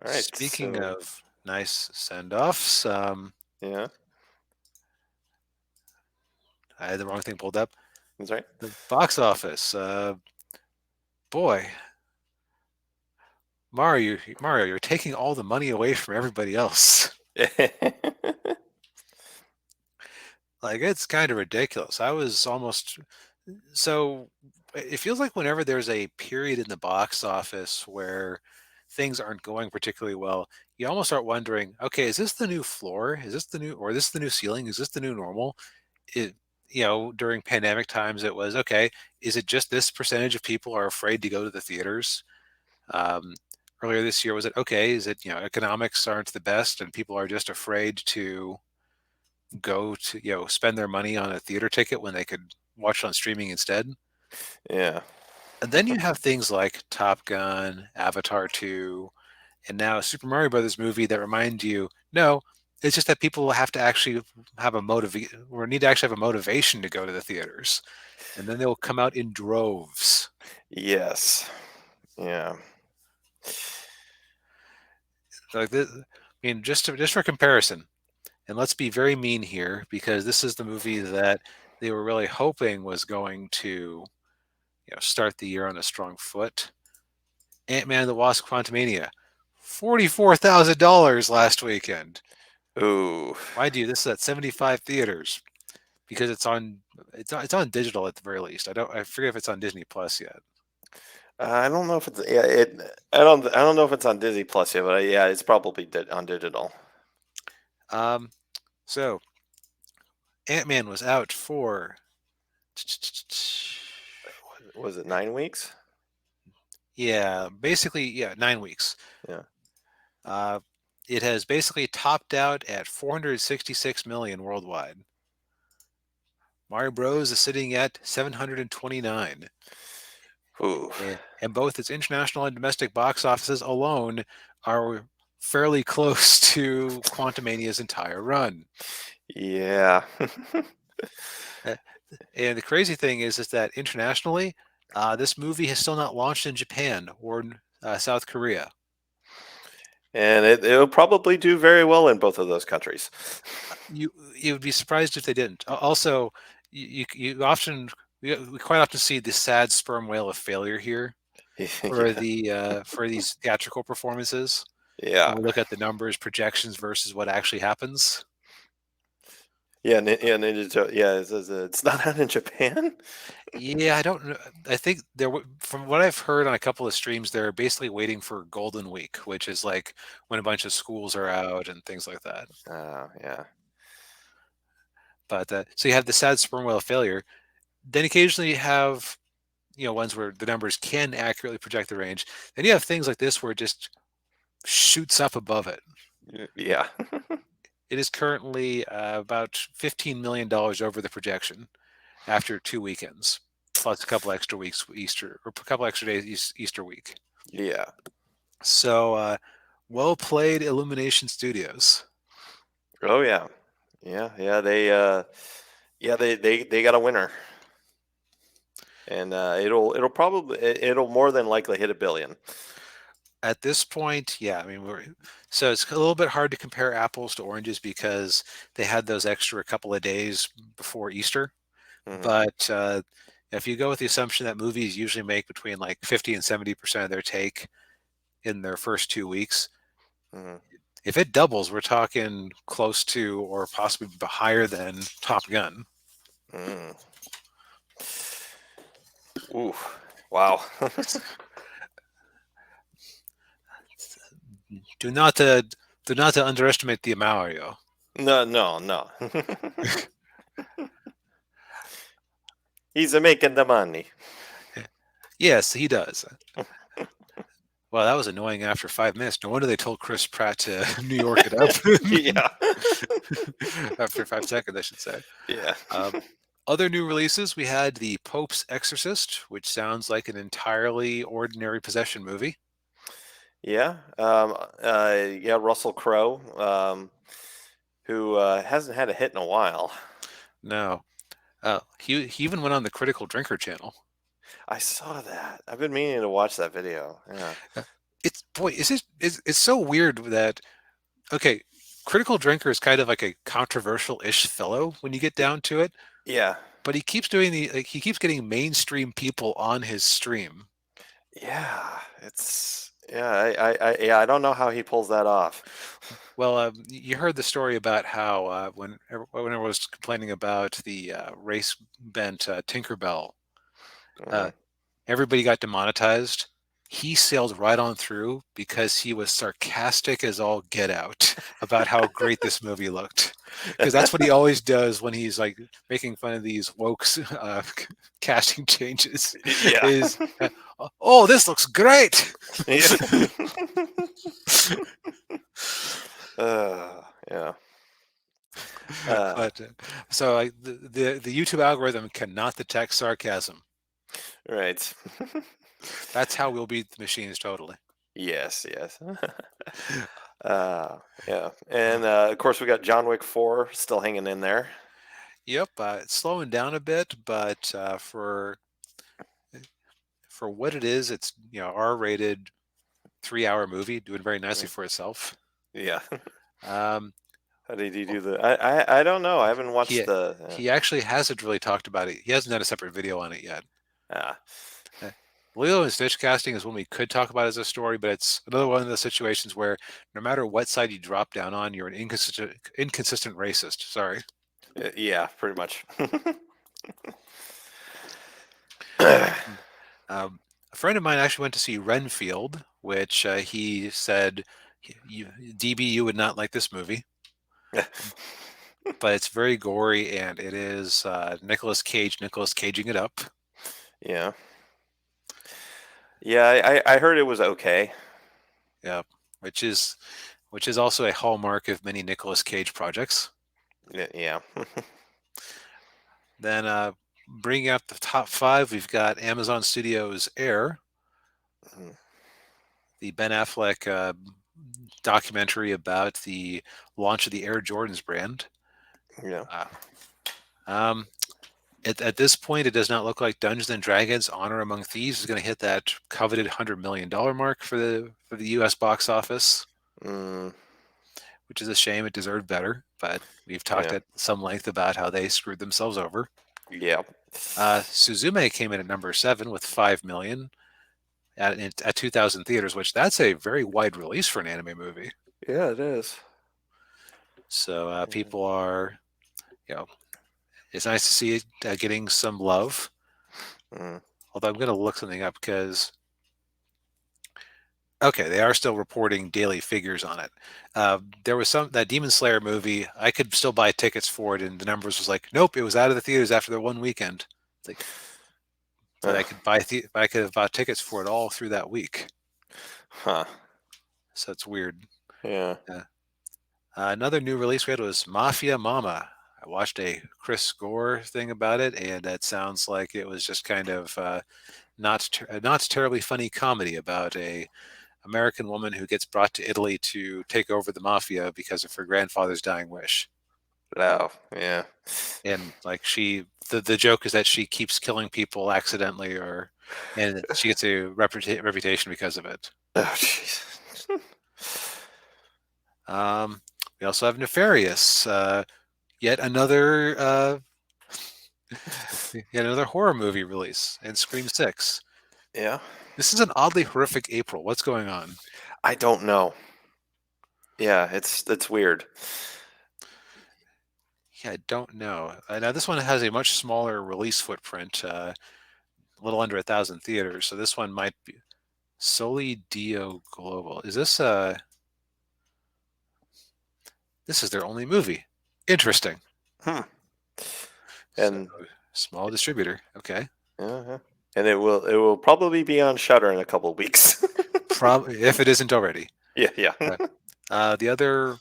All right. Speaking So, of nice send-offs, yeah, I had the wrong thing pulled up. that's right. The box office. Boy, Mario, you're taking all the money away from everybody else. Like it's kind of ridiculous. I was almost so. It feels like whenever there's a period in the box office where things aren't going particularly well, you almost start wondering, okay, is this the new floor? Is this the new, or is this the new ceiling? Is this the new normal? It, during pandemic times, it was okay. Is it just this percentage of people are afraid to go to the theaters? Um, Earlier this year, was it okay? Is it economics aren't the best and people are just afraid to go to spend their money on a theater ticket when they could watch it on streaming instead? Yeah. And then you have things like Top Gun, Avatar 2, and now a Super Mario Brothers movie that remind you, no, it's just that people have to actually have a motive or need to actually have a motivation to go to the theaters. And then they'll come out in droves. Yes. Yeah. Like this, I mean, just for comparison, and let's be very mean here because this is the movie that they were really hoping was going to, start the year on a strong foot. Ant-Man and the Wasp: Quantumania, $44,000 last weekend. Ooh. Mind you, this is at 75 theaters because it's on digital at the very least. I forget if it's on Disney Plus yet. I don't know if it's yeah. I don't know if it's on Disney Plus yet, but yeah, it's probably on digital. Um, so Ant-Man was out for Was it 9 weeks? yeah, basically 9 weeks. Yeah. Uh, it has basically topped out at 466 million worldwide. Mario Bros is sitting at 729, Ooh. and both its international and domestic box offices alone are fairly close to Quantumania's entire run. Yeah. Uh, And the crazy thing is that internationally, this movie has still not launched in Japan or South Korea. And it'll probably do very well in both of those countries. You would be surprised if they didn't. Also, you often we quite often see the sad sperm whale of failure here Yeah. for these theatrical performances. Yeah. When we look at the numbers, projections versus what actually happens. Yeah. Yeah. Yeah. It's not out in Japan. Yeah, I don't know. I think from what I've heard on a couple of streams, they're basically waiting for Golden Week, which is like when a bunch of schools are out and things like that. Yeah. But so you have the sad sperm whale failure. Then occasionally you have ones where the numbers can accurately project the range. Then you have things like this where it just shoots up above it. Yeah. It is currently about $15 million over the projection after 2 weekends, plus a couple extra weeks Easter or a couple extra days Easter week. Yeah. So well played, Illumination Studios. Oh yeah. Yeah. They got a winner. And it'll more than likely hit 1 billion. At this point, yeah, I mean, so it's a little bit hard to compare apples to oranges because they had those extra couple of days before Easter. Hmm. But if you go with the assumption that movies usually make between like 50 and 70% of their take in their first 2 weeks, Hmm. if it doubles, we're talking close to or possibly higher than Top Gun. Mm. Ooh, wow. Do not underestimate the Mario. No, no, no. He's making the money. Yes, he does. Well, that was annoying after 5 minutes. No wonder they told Chris Pratt to New York it up Yeah. after 5 seconds, I should say. Yeah. Um, Other new releases, we had The Pope's Exorcist, which sounds like an entirely ordinary possession movie. Yeah. Yeah, Russell Crowe, who hasn't had a hit in a while. No, he even went on the Critical Drinker channel. I saw that. I've been meaning to watch that video. Yeah. It's boy, it's so weird that okay, Critical Drinker is kind of like a controversial-ish fellow when you get down to it, Yeah, but he keeps doing he keeps getting mainstream people on his stream. yeah, yeah, I don't know how he pulls that off. Well, you heard the story about how when I was complaining about the race bent Tinkerbell, uh, Mhm. everybody got demonetized. He sailed right on through because he was sarcastic as all get out about how great this movie looked. Because that's what he always does when he's like making fun of these woke casting changes. Yeah. Is oh, this looks great. Yeah. Yeah. Uh, But so the YouTube algorithm cannot detect sarcasm. right. That's how we'll beat the machines totally. Yes, yes. Yeah. And of course, we got John Wick 4 still hanging in there. Yep, it's slowing down a bit, but for what it is, it's R-rated 3-hour movie doing very nicely Mm, for itself. yeah. Um, How did he do the? I don't know. I haven't watched he the. he actually hasn't really talked about it. He hasn't done a separate video on it yet. Uh, Uh, Lilo and Stitch casting is one we could talk about as a story, but it's another one of those situations where no matter what side you drop down on, you're an inconsistent racist. Sorry. yeah, pretty much. A friend of mine actually went to see Renfield, which he said, DB, would not like this movie, but it's very gory and it is Nicolas Caging it up. Yeah. Yeah, I heard it was okay. Yeah, which is also a hallmark of many Nicolas Cage projects. Yeah. Then bringing up the top five, we've got Amazon Studios' Air, the Ben Affleck documentary about the launch of the Air Jordans brand. Yeah. Uh, um, at this point, it does not look like Dungeons and Dragons: Honor Among Thieves is going to hit that coveted $100 million mark for the U.S. box office, Mm, which is a shame. It deserved better, but we've talked yeah. at some length about how they screwed themselves over. Yeah. Suzume came in at number 7 with 5 million at 2,000 theaters, which that's a very wide release for an anime movie. Yeah, it is. So Yeah. people are, you know, it's nice to see it getting some love. Mm, Although I'm going to look something up because okay, they are still reporting daily figures on it. There was that Demon Slayer movie. I could still buy tickets for it, and the numbers was like, nope, it was out of the theaters after the one weekend. It's like, but uh, I could have bought tickets for it all through that week. huh. So it's weird. Yeah. Uh, another new release we had was Mafia Mama. I watched a Chris Gore thing about it, and that sounds like it was just kind of not terribly funny comedy about a American woman who gets brought to Italy to take over the mafia because of her grandfather's dying wish. Oh, yeah. And like the joke is that she keeps killing people accidentally, and she gets a reputation because of it. Oh, jeez. Um, we also have Nefarious, yet another yet another horror movie release, and Scream 6. Yeah. This is an oddly horrific April. What's going on? I don't know. Yeah, it's weird. Yeah, I don't know. Now this one has a much smaller release footprint, a little under 1,000 theaters. So this one might be solely Dio Global. Is this this is their only movie? Interesting. Hmm. So And small distributor. Okay. uh and it will probably be on Shutter in a couple of weeks. Probably if it isn't already. Yeah, yeah. Uh, the other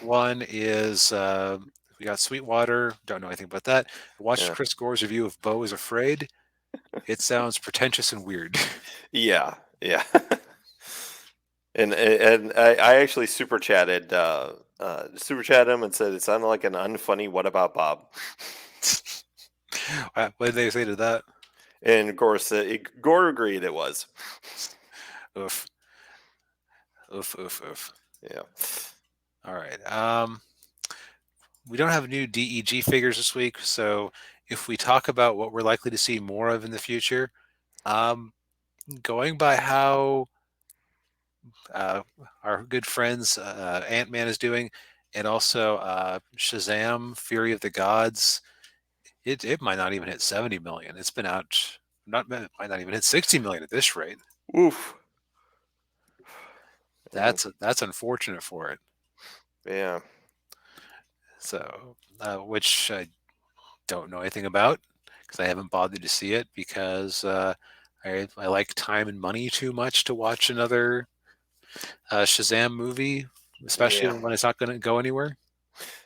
one is we got Sweetwater. Don't know anything about that. I watched Yeah. Chris Gore's review of Beau is Afraid. It sounds pretentious and weird. Yeah, yeah. And I actually super chatted him and said it sounded like an unfunny What About Bob? What did they say to that? And of course, Gore agreed it was. Oof. Oof, oof, oof. Yeah. All right. We don't have new DEG figures this week, so if we talk about what we're likely to see more of in the future, um, going by how uh, our good friends Ant-Man is doing, and also Shazam: Fury of the Gods, it might not even hit 70 million. It's been out, might not even hit 60 million at this rate. Oof. And That's unfortunate for it. yeah. So, which I don't know anything about because I haven't bothered to see it because I like time and money too much to watch another Shazam movie, especially Yeah. when it's not going to go anywhere.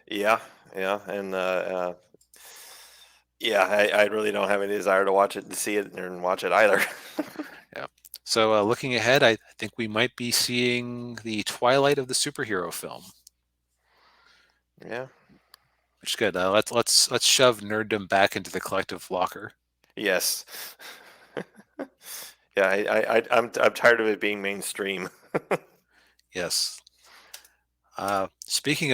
Yeah. Yeah. And yeah, I really don't have any desire to watch it to see it and watch it either. Yeah. So looking ahead, I think we might be seeing the twilight of the superhero film, Yeah. which is good. Let's shove nerddom back into the collective locker. Yes. Yeah, I'm tired of it being mainstream. Yes. Speaking